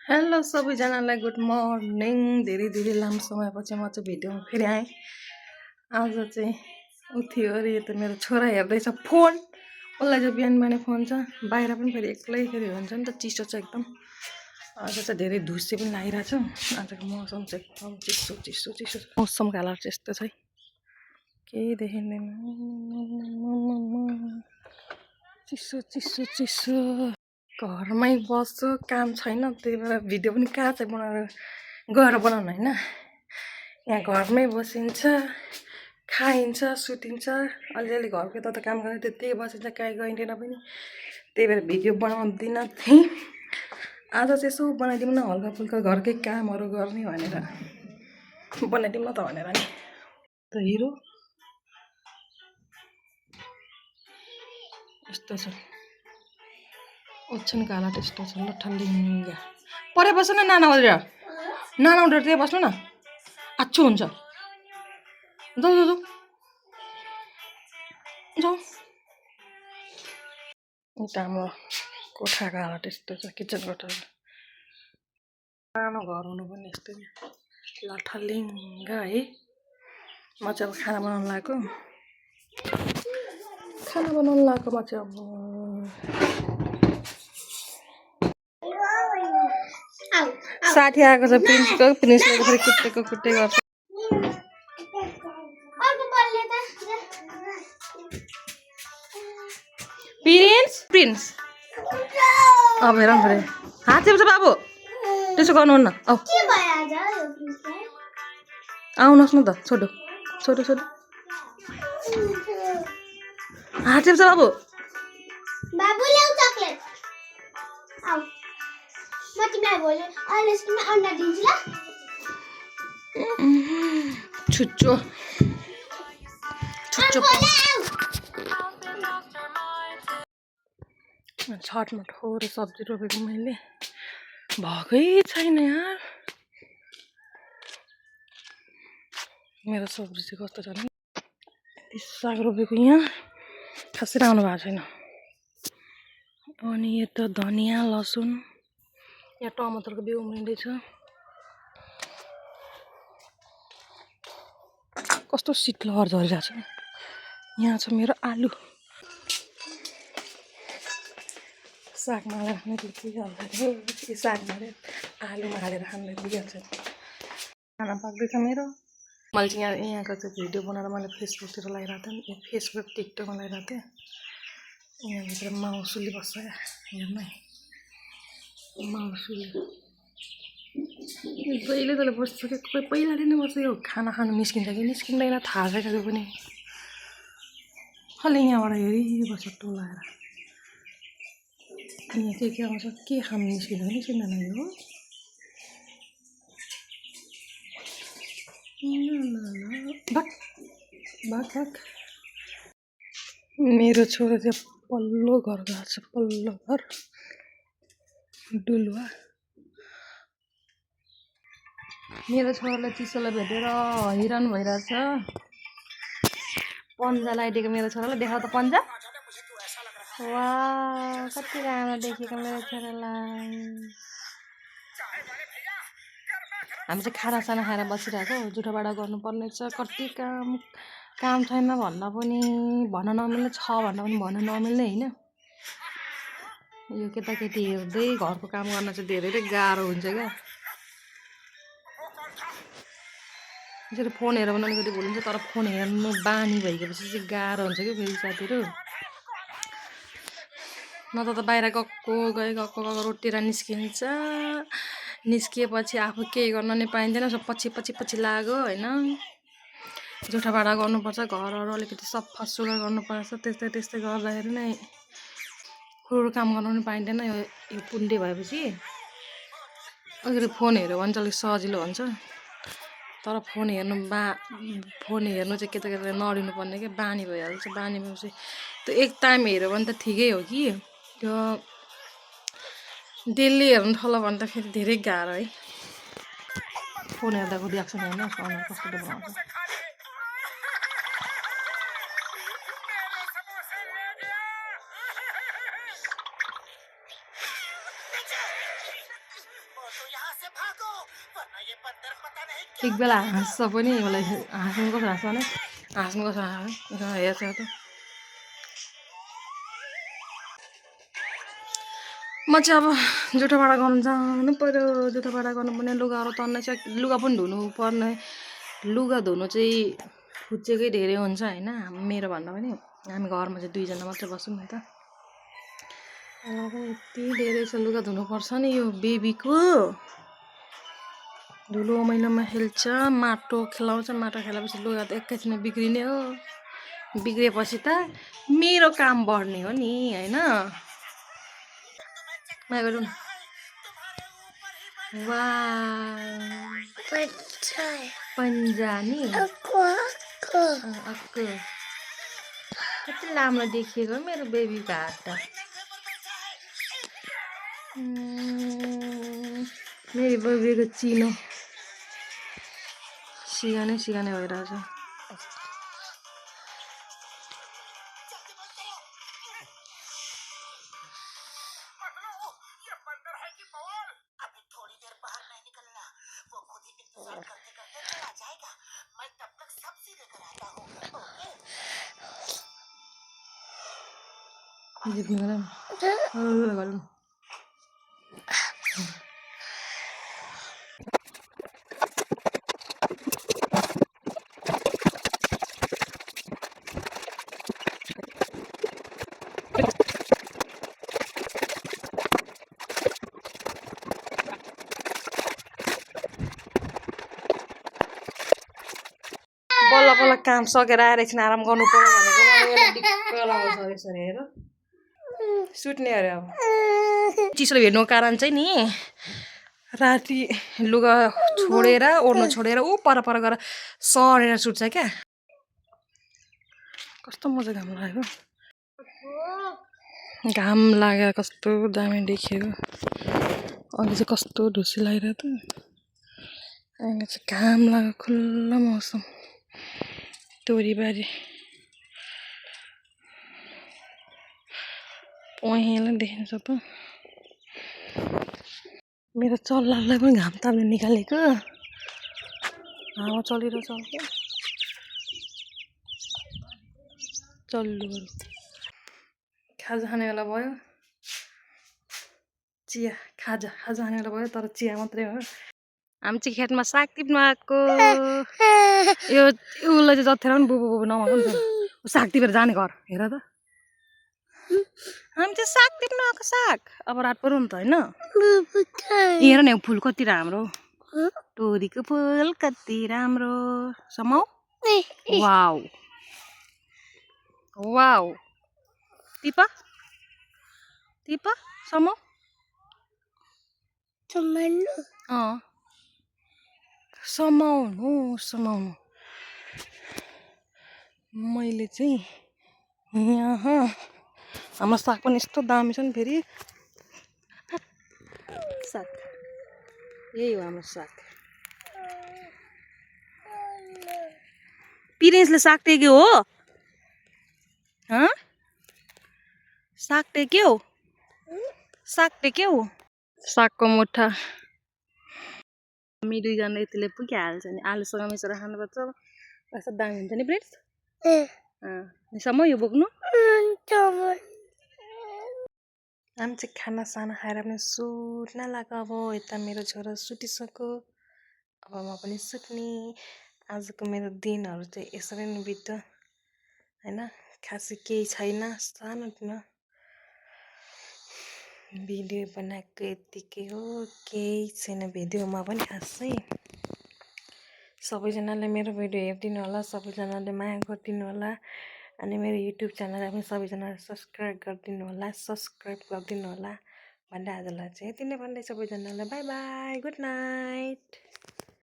Hello सबैजनालाई good morning. धेरै धेरै लामो समयपछि म चाहिँ भिडियोमा फेरि आएँ। आज चाहिँ उठ्यो अरे यो त मेरो छोरा हेर्दैछ फोन। उसलाई चाहिँ बिहान बिहानै फोन छ, बाहिर पनि फेरि एक्लै फेरि हुन्छ नि त, चिसो छ एकदम। आज चाहिँ धेरै धुस्से पनि लागिरहेको छ। आजको मौसम चाहिँ एकदम चिसो चिसो चिसो मौसमको हालत चाहिँ यस्तो छ है, केही देखिँदैन। चिसो चिसो चिसो घरमै बस्छु, काम छैन, त्यही भएर भिडियो पनि कहाँ चाहिँ बनाएर गएर बनाउनु होइन। यहाँ घरमै बसिन्छ, खाइन्छ, सुतिन्छ। अलिअलि घरको यता काम गरेर त्यति बसिन्छ, कहीँ गइँदैन पनि। त्यही भएर भिडियो बनाउँदिनँ थिएँ। आज चाहिँ यसो बनाइदिउँ न, हल्का फुल्का घरकै कामहरू गर्ने भनेर बनाइदिउँ न त भनेर नि। त हिरो यस्तो छ, ओछ्यानको हालत यस्तो छ। ल ठल्लिङ्गा परे बस्नु न, नाना उठेर त्यही बस्नु न, आच्छो हुन्छ। जाऊ जाऊ जाऊ जाऊ। उता हाम्रो कोठाको हालत यस्तो छ, किचन कोठा सानो घर हुनु पनि यस्तै लठलिङ्गा है। म चाहिँ अब खाना बनाउनु लागेको म चाहिँ अब साथी आएको छ प्रिन्सले फेरि कुट्टे गर्छ। प्रिन्स अब हेर न फेरि हात चिप्छ बाबु, त्यसो गर्नुहुन्न। आउनुहोस् न त, छोडो छोडो छोडो, हात चिप्छ बाबु। छुच्चो छटमा थोरै सब्जी रोपेको मैले, भएकै छैन यार। मेरो सब्जी चाहिँ कस्तो छ भने, साग रोपेको यहाँ खासै राम्रो भएको छैन। अनि यता धनियाँ लसुन, यहाँ टमाटरको बिउ उम्रिँदैछ। कस्तो शीतलहर झरिरहेको छ। यहाँ छ मेरो आलु, सागमा हालेर खाने बित्तिकै सागमा हालेर आलुमा हालेर खाने बिहाल्छ। खाना पाक्दैछ मेरो। मैले चाहिँ यहाँको चाहिँ भिडियो बनाएर मैले फेसबुकतिर लगाइरहेको थिएँ, फेसबुक टिकटकमा लगाइरहेको थिएँ। यहाँभित्र माउसुली बस्छ क्या, हेर्नु है, माउसुली जहिले तैँले बस्छ कि, कोही पहिलाले नै बस्छ। यो खाना खानु निस्किन्छ कि निस्किँदैन थाहा छैन त्यो पनि। खालि यहाँबाट हेरिबस्छ टोलाएर। यहाँ के आउँछ, के खानु निस्किँदैन निस्किँदैन यो। भाग मेरो छोरा चाहिँ पल्लो घर गएको छ, पल्लो घर डुलुवा। मेरो छोरालाई चिसोलाई भेटेर हैरान भइरहेछ। पन्जा लगाइदिएको मेरो छोरालाई, देखाऊ त पन्जा। वा कति राम्रो देखेको मेरो छोरालाई। हामी चाहिँ खानासाना खाएर बसिरहेको, जुठोबाट गर्नुपर्ने छ। कति काम छैन भन्दा पनि भन्न नमिल्ने, छ भन्दा पनि भन्न नमिल्ने होइन। यो केटाकेटी हेर्दै घरको काम गर्न चाहिँ धेरै गाह्रो हुन्छ क्या। यसरी फोन हेरेर पनि अलिकति भुलिन्छ, तर फोन हेर्नु बानी भइसकेपछि चाहिँ गाह्रो हुन्छ कि फेरि साथीहरू। न त बाहिर गएको रोटेर निस्किन्छ, निस्किएपछि आफू केही गर्न नै पाइँदैन, सब पछि लाग्यो होइन। जुठाबाट गर्नुपर्छ, घरहरू अलिकति सफा सुग्घर गर्नुपर्छ। त्यस्तै गर्दाखेरि नै अरू काम गर्न पनि पाइँदैन। यो पुण्डे भएपछि अलिकति फोन हेऱ्यो भने चाहिँ अलिक सजिलो हुन्छ। तर फोन हेर्नु चाहिँ केटाकेटीले नअडिनु पर्ने कि, बानी भइहाल्छ। बानी भएपछि त्यो एक टाइम हेऱ्यो भने त ठिकै हो कि, त्यो डेली हेर्नु थाल्यो भने त फेरि धेरै गाह्रो है। फोन हेर्दाको रियाक्सन हेर्नु अनुहार कस्तो बनाउँछ। एक बेला हाँस्छ पनि मलाई हाँस्नु कसो हाँस्छ भने हाँस्नु कसो हाँस्छ हेर्छ त म चाहिँ अब जुठोपाडा गर्नु जानु पऱ्यो जुठोपाडा गर्नुपर्ने लुगाहरू तन्नै छ लुगा पनि धुनु पर्ने लुगा धुनु चाहिँ खुच्चेकै धेरै हुन्छ होइन मेरो भन्दा पनि हामी घरमा चाहिँ 2 जना मात्रै बस्छौँ नि त यति धेरै छ लुगा धुनुपर्छ नि यो बेबीको धुलो मैलामा खेल्छ माटो खेलाउँछ माटो खेलाएपछि लुगा त एकैछिनमा बिग्रिने हो बिग्रेपछि त मेरो काम बढ्ने हो नि होइन पन्जानी कति लामो देखिएको मेरो बेबीको हात त मेरो बेबीको चिनो सिगानै भइरहेछ बल्ल काम सकेर आएर एकछिन आराम गर्नु पर्यो भनेको मलाई दिक्क लगाउँछ यसरी हेर सुत्ने अरे अब चिसोले भेट्नुको कारण चाहिँ नि राति लुगा छोडेर ओर्नु छोडेर ऊ पर गएर सरेर सुत्छ क्या कस्तो मजा घाम लाग्यो घाम लागेर कस्तो दामी देखियो अघि चाहिँ कस्तो ढुसी लागिरहेको थियो अहिले चाहिँ घाम लाग्यो खुल्ला मौसम तोरीबारी पहेँलो देखिन्छ त मेरो चल्लालाई पनि घाम ताप्ने निकालेको हावा चलिरहेछ चल्लुहरू खाजा खाने बेला भयो चिया खाजा खाने बेला भयो तर चिया मात्रै हो हामी चाहिँ खेतमा साग टिप्नु आएको यो उसलाई चाहिँ जतिखेर पनि बुबु नभएको नि त साग टिपेर जाने घर हेर त हामी चाहिँ साग टिप्नु आएको साग अब रात पऱ्यो नि त होइन हेर न फुल कति राम्रो तोरीको फुल कति राम्रो समाउ वाउ वाउ टिप समाउ समाउनु मैले चाहिँ यहाँ हाम्रो साग पनि यस्तो दामी छ नि फेरि साग यही हो हाम्रो साग पिरेन्सले साग टेक्यो हो साग टेक्यो सागको मुठा हामी 2 जना यतिले पुगिहाल्छ नि आलुसँग मिसाएर खानुपर्छ कस्तो दामी हुन्छ नि ब्रेड सम्म यो बोक्नु हामी चाहिँ खाना साना खाएर पनि सुत्न लाग्यो अब यता मेरो छोरा सुतिसक्यो अब म पनि सुत्ने आजको मेरो दिनहरू चाहिँ यसरी नै बित्यो होइन खासै केही छैन सानोतिनो भिडियो बनाएको यतिकै हो केही छैन भिडियोमा पनि खासै सबैजनाले मेरो भिडियो हेरिदिनु होला सबैजनाले माया गरिदिनु होला अनि मेरो युट्युब च्यानललाई पनि सबैजनाले सब्सक्राइब गरिदिनु होला भन्दै आजलाई चाहिँ यति नै भन्दै सबैजनालाई बाई बाई गुड नाइट